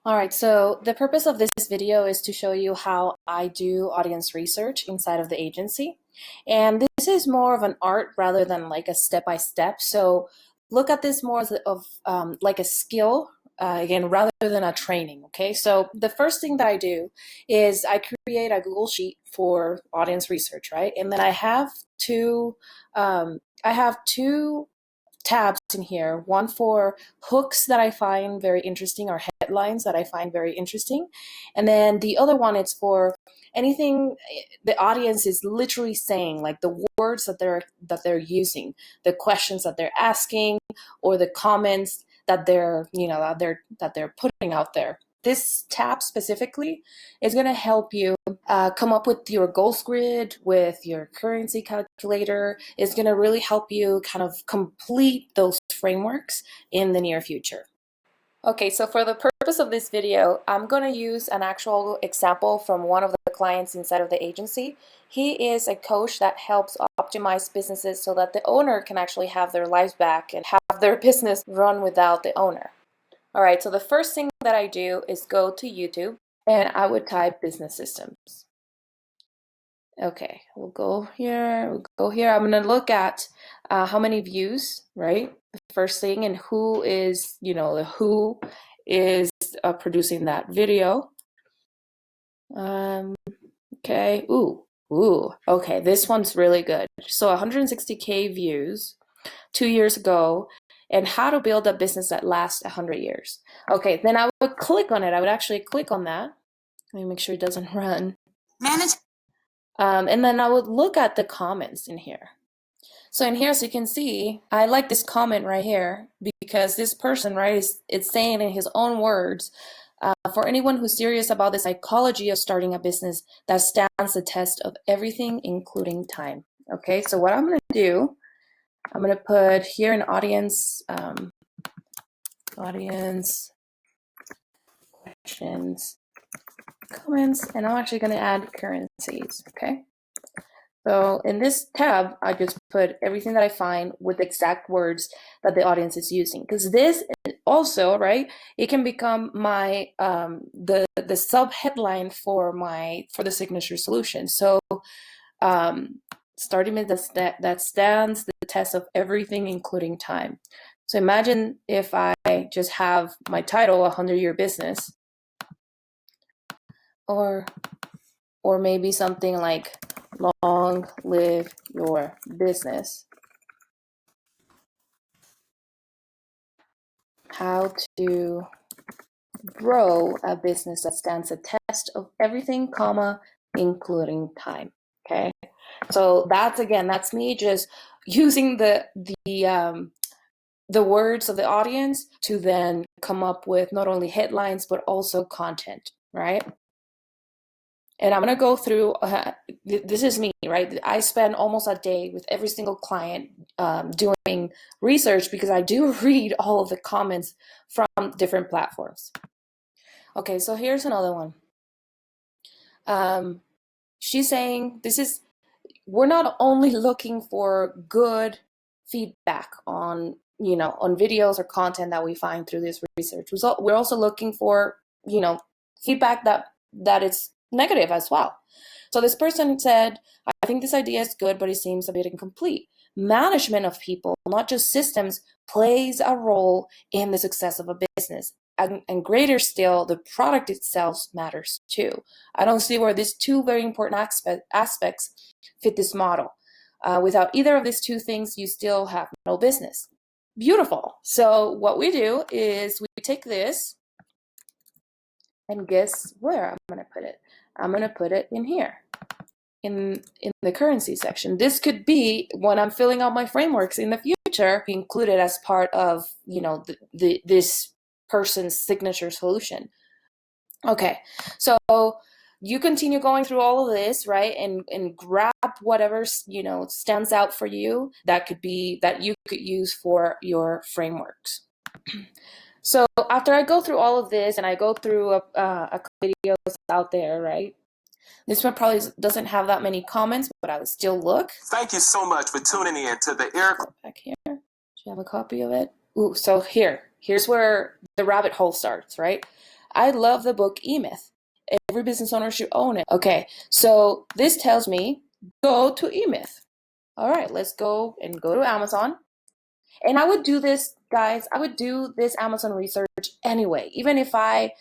All right, so the purpose of this video is to show you how I do audience research inside of the agency. And this is more of an art rather than like a step-by-step. So look at this more as like a skill, again, rather than a training, okay? So the first thing that I do is I create a Google Sheet for audience research, right? And then I have two tabs in here, one for hooks that I find very interesting or headlines that I find very interesting. And then the other one is for anything the audience is literally saying, like the words that they're using, the questions that they're asking, or the comments that they're putting out there. This tab specifically is going to help you come up with your goals grid, with your currency calculator. Is going to really help you kind of complete those frameworks in the near future. Okay, so for the purpose of this video, I'm going to use an actual example from one of the clients inside of the agency. He is a coach that helps optimize businesses so that the owner can actually have their lives back and have their business run without the owner. All right, so the first thing that I do is go to YouTube and I would type business systems. Okay, we'll go here. I'm going to look at how many views, right? The first thing, and who is, who is producing that video. Okay, okay, this one's really good. So 160K views 2 years ago, and how to build a business that lasts 100 years. Okay, then I would click on it. I would actually click on that. Let me make sure it doesn't run. Manage. And then I would look at the comments in here. So in here, as you can see, I like this comment right here because this person, right, it's saying in his own words, for anyone who's serious about the psychology of starting a business that stands the test of everything, including time. Okay, so what I'm going to do, I'm going to put here an audience questions, comments, and I'm actually going to add currencies. Okay, so in this tab, I just put everything that I find with the exact words that the audience is using, because this also, right, it can become my the sub headline for the signature solution. So starting with that stands the test of everything, including time. So imagine if I just have my title, 100-year business, or maybe something like long live your business. How to grow a business that stands the test of everything, comma, including time. Okay, so that's me just using the words of the audience to then come up with not only headlines but also content, right? And I'm going to go through, this is me, right? I spend almost a day with every single client doing research because I do read all of the comments from different platforms. Okay, so here's another one. She's saying we're not only looking for good feedback on, on videos or content that we find through this research. We're also looking for, feedback that is negative as well. So this person said, I think this idea is good, but it seems a bit incomplete. Management of people, not just systems, plays a role in the success of a business. And greater still, the product itself matters too. I don't see where these two very important aspects fit this model. Without either of these two things, you still have no business. Beautiful. So what we do is we take this, and guess where I'm going to put it? I'm going to put it in here, in the currency section. This could be, when I'm filling out my frameworks in the future, included as part of, this person's signature solution. Okay, so you continue going through all of this, right, and grab whatever stands out for you that you could use for your frameworks. So after I go through all of this and I go through a videos out there, right? This one probably doesn't have that many comments, but I would still look. Thank you so much for tuning in to the Air. Back here. Do you have a copy of it? Ooh, so here's where the rabbit hole starts, right? I love the book E-Myth. Every business owner should own it. Okay, so this tells me go to E-Myth. All right, let's go to Amazon. And I would do this, guys. I would do this Amazon research anyway, even if I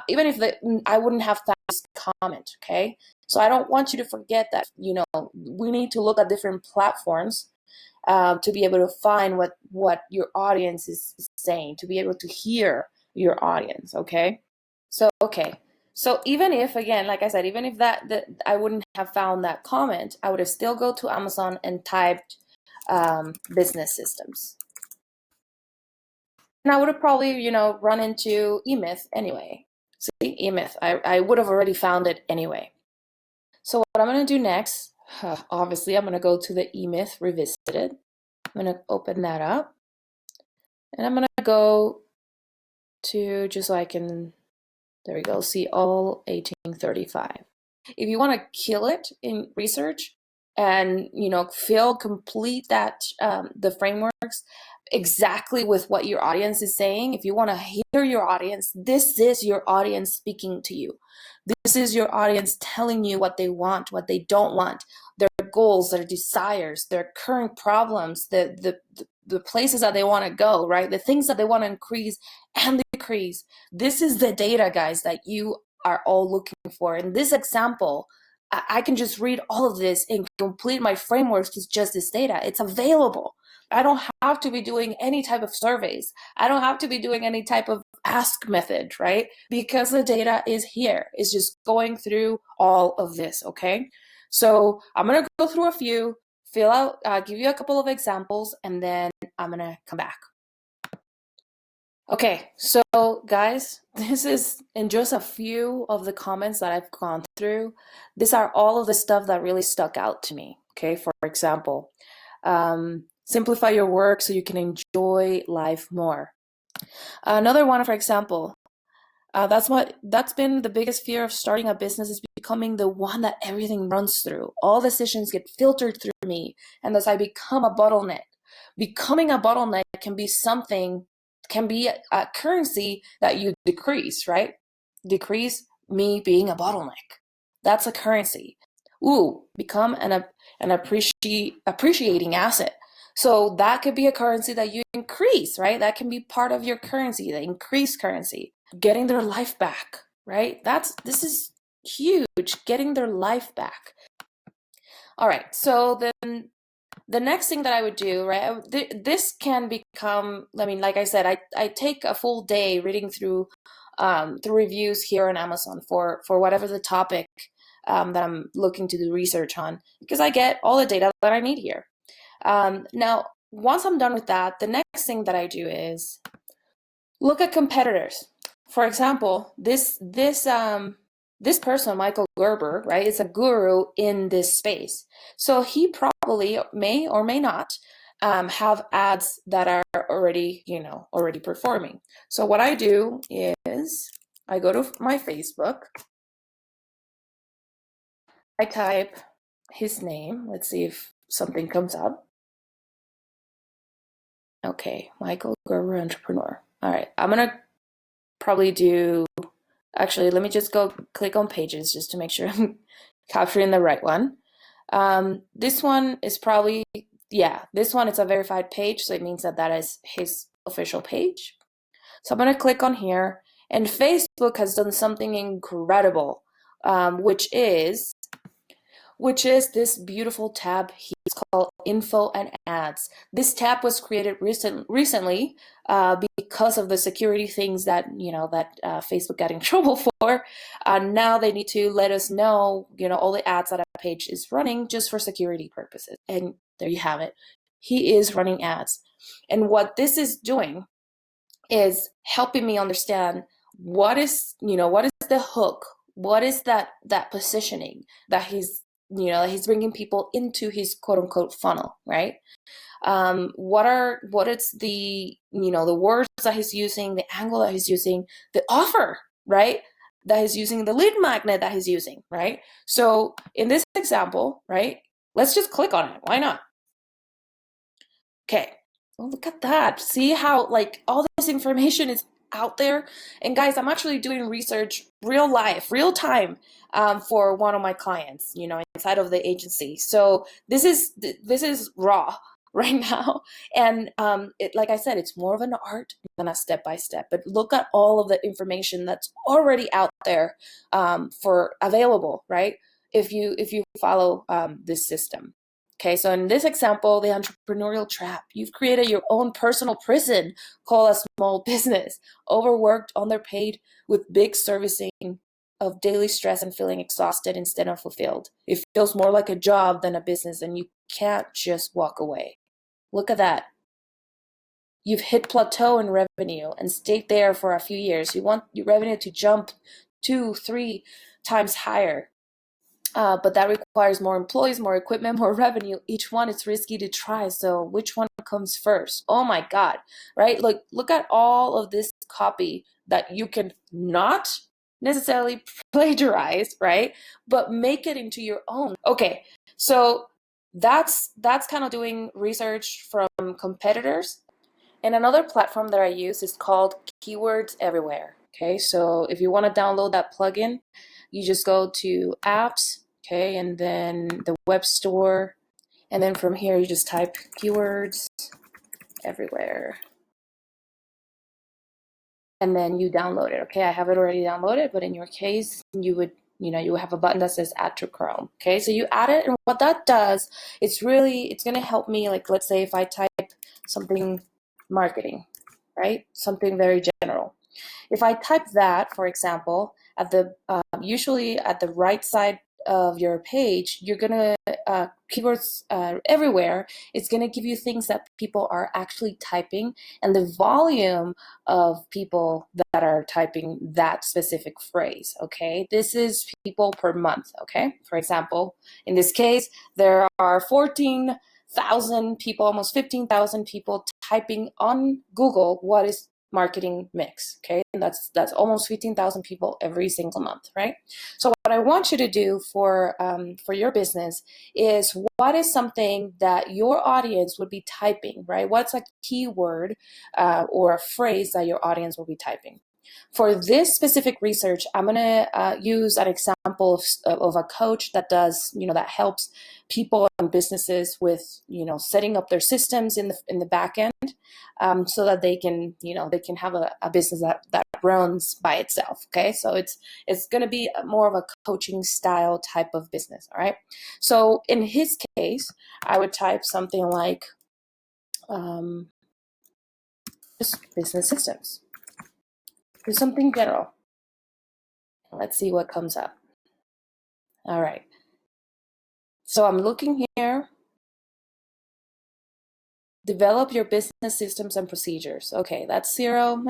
wouldn't have found this comment. Okay, so I don't want you to forget that. We need to look at different platforms to be able to find what your audience is saying, to be able to hear your audience. Okay, so even if, again, like I said, even if that I wouldn't have found that comment, I would have still go to Amazon and typed business systems. And I would have probably, run into E-Myth anyway. See, E-Myth, I would have already found it anyway. So what I'm going to do next, obviously, I'm going to go to the E-Myth Revisited. I'm going to open that up. And I'm going to go to, just so I can, there we go, see all 1835. If you want to kill it in research and, complete that, the frameworks exactly with what your audience is saying, if you want to hear your audience, this is your audience speaking to you. This is your audience telling you what they want, what they don't want, their goals, their desires, their current problems, the places that they want to go, right? The things that they want to increase and decrease. This is the data, guys, that you are all looking for. In this example, I can just read all of this and complete my frameworks with just this data. It's available. I don't have to be doing any type of surveys. I don't have to be doing any type of ask method, right? Because the data is here. It's just going through all of this, okay? So I'm going to go through a few, fill out, give you a couple of examples, and then I'm going to come back. Okay, so guys, this is in just a few of the comments that I've gone through. These are all of the stuff that really stuck out to me. Okay, for example, simplify your work so you can enjoy life more. Another one, for example, that's been the biggest fear of starting a business, is becoming the one that everything runs through. All decisions get filtered through me, and thus I become a bottleneck. Becoming a bottleneck can be a currency that you decrease, right? Decrease me being a bottleneck. That's a currency. Become an appreciating asset. So that could be a currency that you increase, right? That can be part of your currency, the increased currency. Getting their life back, right? This is huge, getting their life back. All right, so then the next thing that I would do, right, this can become, like I said, I take a full day reading through reviews here on Amazon for whatever the topic that I'm looking to do research on, because I get all the data that I need here. Now, once I'm done with that, the next thing that I do is look at competitors. For example, this person, Michael Gerber, right, is a guru in this space. So he probably may or may not have ads that are already performing. So what I do is I go to my Facebook, I type his name. Let's see if something comes up. Okay, Michael Gerber, entrepreneur. All right, I'm going to probably do, actually, let me just go click on pages just to make sure I'm capturing the right one. This one is probably, this one is a verified page, so it means that is his official page. So I'm going to click on here, and Facebook has done something incredible, which is this beautiful tab. It's called Info and Ads. This tab was created recently because of the security things that Facebook got in trouble for. Now they need to let us know, all the ads that a page is running just for security purposes. And there you have it. He is running ads. And what this is doing is helping me understand what is the hook, what is that positioning that he's bringing people into his quote unquote funnel, right? What is the the words that he's using, the angle that he's using, the offer, right, that he's using, the lead magnet that he's using, right? So in this example, right, let's just click on it. Why not? Okay. Oh, look at that. See how all this information is out there. And guys, I'm actually doing research real life, real time, for one of my clients, inside of the agency. So this is raw right now. And like I said, it's more of an art than a step by step. But look at all of the information that's already out there, for available, right? If you follow this system. Okay, so in this example, the entrepreneurial trap, you've created your own personal prison called a small business, overworked, underpaid, with big servicing of daily stress and feeling exhausted instead of fulfilled. It feels more like a job than a business, and you can't just walk away. Look at that. You've hit plateau in revenue and stayed there for a few years. You want your revenue to jump 2, 3 times higher. But that requires more employees, more equipment, more revenue. Each one is risky to try. So which one comes first? Oh my God, right? Look at all of this copy that you can not necessarily plagiarize, right? But make it into your own. Okay, so that's kind of doing research from competitors. And another platform that I use is called Keywords Everywhere. Okay, so if you want to download that plugin, you just go to apps, okay, and then the web store. And then from here, you just type Keywords Everywhere. And then you download it. Okay, I have it already downloaded, but in your case, you would have a button that says add to Chrome. Okay, so you add it, and what that does, it's going to help me. Like, let's say if I type something marketing, right? Something very general. If I type that, for example, at the usually at the right side of your page, you're gonna keywords everywhere. It's gonna give you things that people are actually typing and the volume of people that are typing that specific phrase. Okay, this is people per month. Okay, for example, in this case, there are 14,000 people, almost 15,000 people typing on Google what is marketing mix. Okay, and that's almost 15,000 people every single month, right? So what I want you to do for your business is, what is something that your audience would be typing, right? What's a keyword or a phrase that your audience will be typing? For this specific research, I'm going to use an example of a coach that does, that helps people and businesses with, setting up their systems in the back end, so that they can, they can have a business that runs by itself. Okay, so it's going to be more of a coaching style type of business. All right. So in his case, I would type something like just business systems. Do something general. Let's see what comes up. All right. So I'm looking here. Develop your business systems and procedures. Okay, that's 0,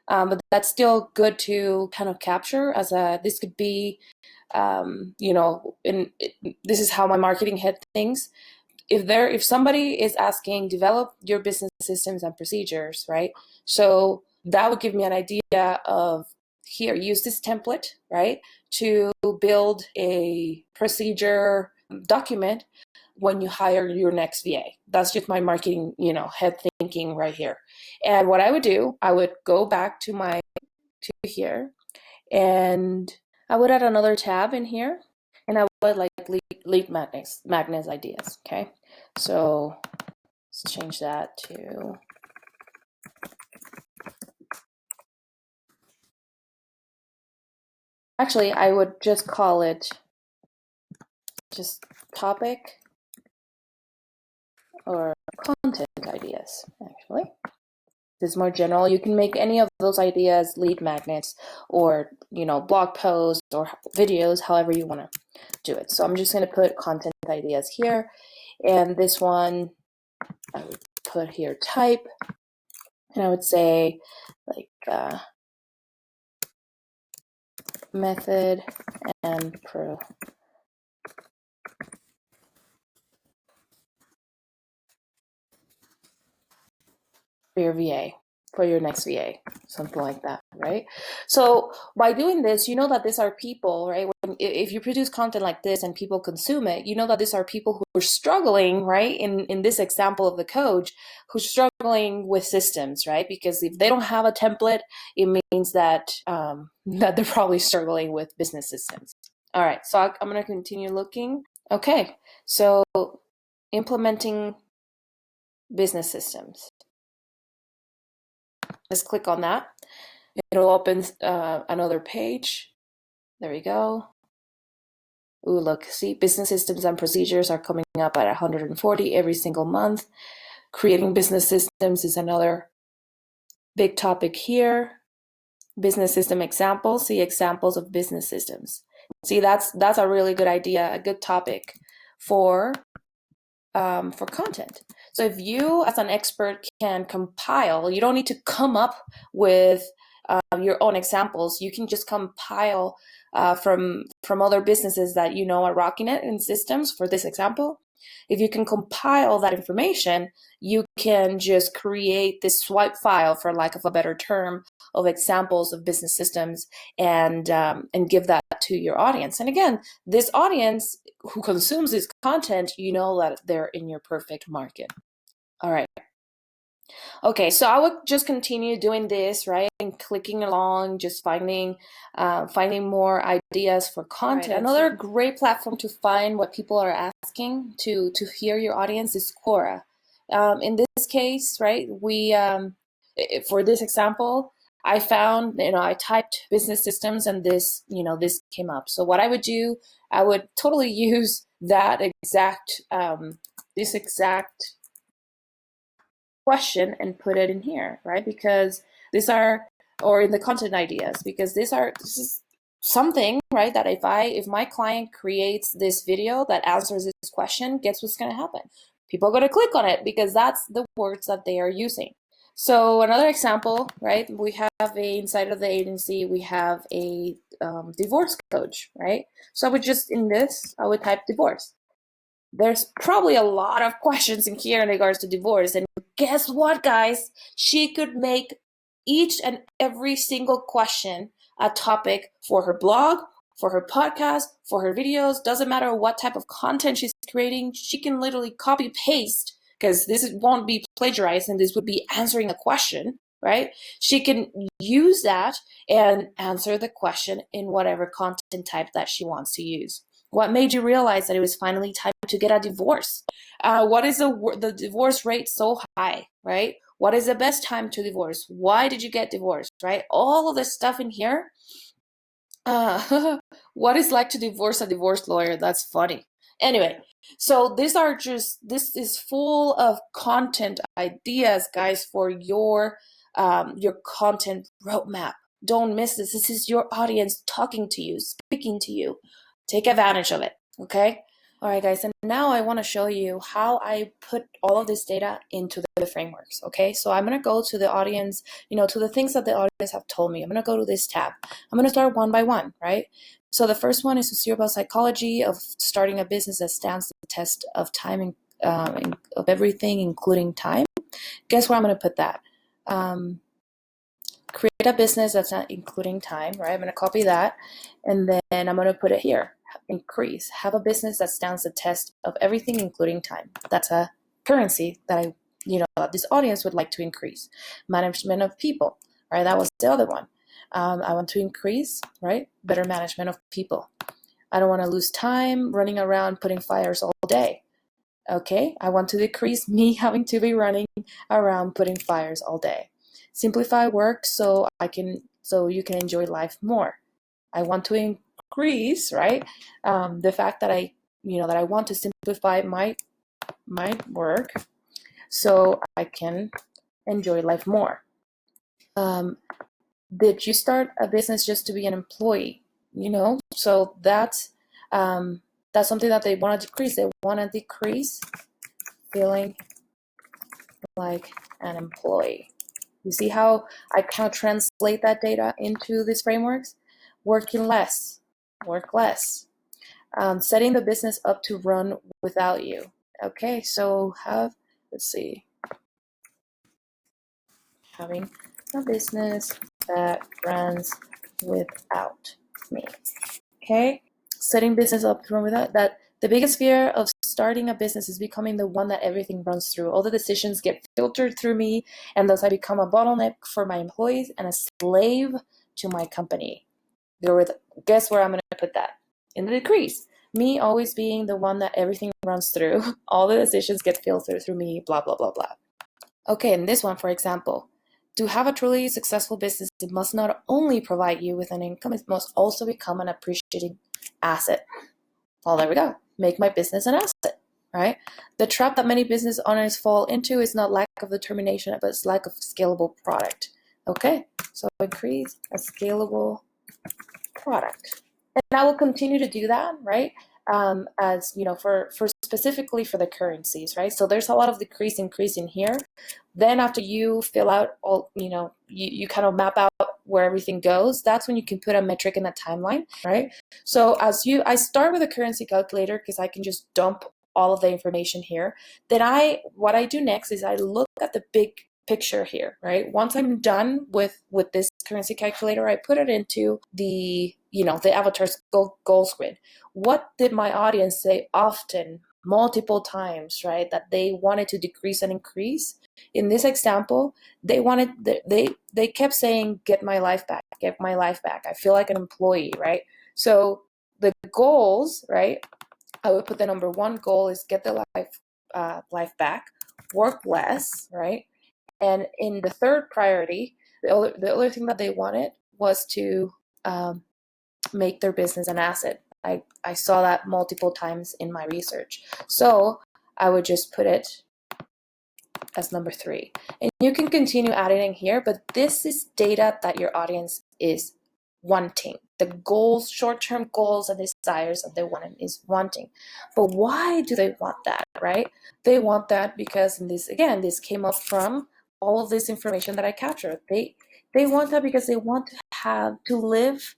but that's still good to kind of capture as this could be, this is how my marketing head thinks. If somebody is asking, develop your business systems and procedures, right? So that would give me an idea of, here, use this template, right, to build a procedure document when you hire your next VA. That's just my marketing, head thinking right here. And what I would do, I would go back to here, and I would add another tab in here, and I would like lead magnets ideas. Okay, so let's change that to, actually, I would just call it just topic or content ideas, actually. This is more general. You can make any of those ideas lead magnets, or blog posts or videos, however you want to do it. So I'm just going to put content ideas here, and this one I would put here type, and I would say like method and pro. For your VA. for your next VA, something like that, right? So by doing this, you know that these are people, right? If you produce content like this and people consume it, you know that these are people who are struggling, right? In this example of the coach, who's struggling with systems, right? Because if they don't have a template, it means that that they're probably struggling with business systems. All right, so I'm going to continue looking. Okay, so implementing business systems. Let's click on that. It'll open another page. There we go. Ooh, look, see, business systems and procedures are coming up at 140 every single month. Creating business systems is another big topic here. Business system examples, see examples of business systems. See, that's a really good idea, a good topic for content. So if you as an expert can compile, you don't need to come up with your own examples. You can just compile from other businesses that you know are rocking it in systems. For this example, if you can compile that information, you can just create this swipe file, for lack of a better term, of examples of business systems and give that to your audience. And again, this audience who consumes this content, you know that they're in your perfect market. All right. Okay, so I would just continue doing this, right, and clicking along, just finding more ideas for content. Right. Another great platform to find what people are asking to hear your audience is Quora. In this case, right, we for this example, I found, I typed business systems and this came up. So what I would do, I would totally use that exact this exact question and put it in here, right? Because these are, or in the content ideas, because this is something, right, that if my client creates this video that answers this question, guess what's going to happen? People are going to click on it because that's the words that they are using. So another example, right, we have inside of the agency, we have a divorce coach, right? So I would just, I would type divorce. There's probably a lot of questions in here in regards to divorce. And guess what, guys? She could make each and every single question a topic for her blog, for her podcast, for her videos. Doesn't matter what type of content she's creating. She can literally copy paste, because this won't be plagiarized and this would be answering a question, right? She can use that and answer the question in whatever content type that she wants to use. What made you realize that it was finally time to get a divorce? What is the divorce rate so high, right? What is the best time to divorce? Why did you get divorced, right? All of this stuff in here. What is like to divorce a divorce lawyer? That's funny. Anyway, so this is full of content ideas, guys, for your content roadmap. Don't miss this. This is your audience talking to you, speaking to you. Take advantage of it, okay? All right, guys, and now I want to show you how I put all of this data into the frameworks, okay? So I'm going to go to the audience, to the things that the audience have told me. I'm going to go to this tab. I'm going to start one by one, right? So the first one is to see about psychology of starting a business that stands the test of time, of everything, including time. Guess where I'm going to put that? Create a business that's not including time, right? I'm going to copy that, and then I'm going to put it here. Increase. Have a business that stands the test of everything, including time. That's a currency that this audience would like to increase. Management of people, right? That was the other one. I want to increase, right? Better management of people. I don't want to lose time running around putting fires all day. Okay, I want to decrease me having to be running around putting fires all day. Simplify work so you can enjoy life more. I want to increase, right? The fact that I want to simplify my work so I can enjoy life more. Did you start a business just to be an employee? So that's something that they want to decrease. They want to decrease feeling like an employee. You see how I kind of translate that data into these frameworks? Working less, work less. Setting the business up to run without you. Okay, so let's see. having a business that runs without me. Okay, setting business up to run without that. The biggest fear of starting a business is becoming the one that everything runs through. All the decisions get filtered through me, and thus I become a bottleneck for my employees and a slave to my company. Guess where I'm going to put that? In the decrease. Me always being the one that everything runs through. All the decisions get filtered through me, blah, blah, blah, blah. Okay, in this one, for example, to have a truly successful business, it must not only provide you with an income, it must also become an appreciating asset. Well, there we go. Make my business an asset, right? The trap that many business owners fall into is not lack of determination, but it's lack of scalable product. Okay, so increase a scalable product. And I will continue to do that, right? As you know, for specifically for the currencies, right? So there's a lot of decrease, increase in here. Then after you fill out all, you kind of map out where everything goes. That's when you can put a metric in a timeline, right? So I start with a currency calculator because I can just dump all of the information here. Then what I do next is I look at the big picture here, right? Once I'm done with this currency calculator, I put it into the avatar's goals grid. What did my audience say often, multiple times, right? That they wanted to decrease and increase. In this example, they kept saying, get my life back, get my life back. I feel like an employee, right? So the goals, right? I would put the number one goal is get the life back, work less, right? And in the third priority, the other thing that they wanted was to make their business an asset. I saw that multiple times in my research. So I would just put it as number 3. And you can continue adding in here, but this is data that your audience is wanting. The goals, short-term goals and desires that they want is wanting. But why do they want that, right? They want that because this came up from all of this information that I captured. They want that because they want to live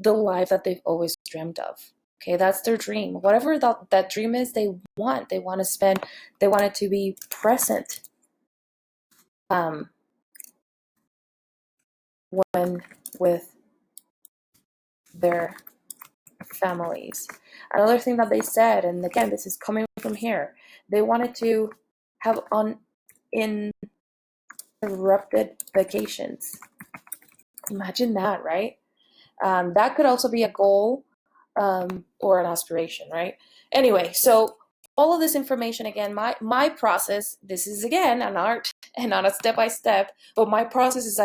the life that they've always dreamed of. Okay, that's their dream. Whatever that dream is, they want it to be present when with their families. Another thing that they said, and again, this is coming from here, they wanted to have uninterrupted vacations. Imagine that, right? That could also be a goal or an aspiration, right? Anyway, so all of this information, again, my process, this is again an art and not a step-by-step, but my process is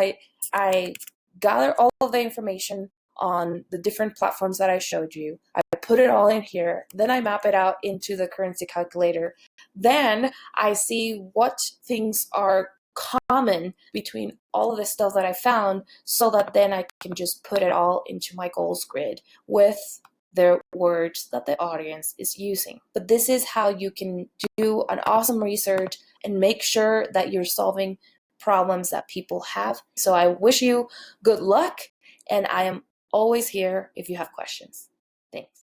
I gather all of the information on the different platforms that I showed you. I put it all in here. Then I map it out into the currency calculator. Then I see what things are common between all of the stuff that I found, so that then I can just put it all into my goals grid with the words that the audience is using. But this is how you can do an awesome research and make sure that you're solving problems that people have. So I wish you good luck, and I am always here if you have questions. Thanks.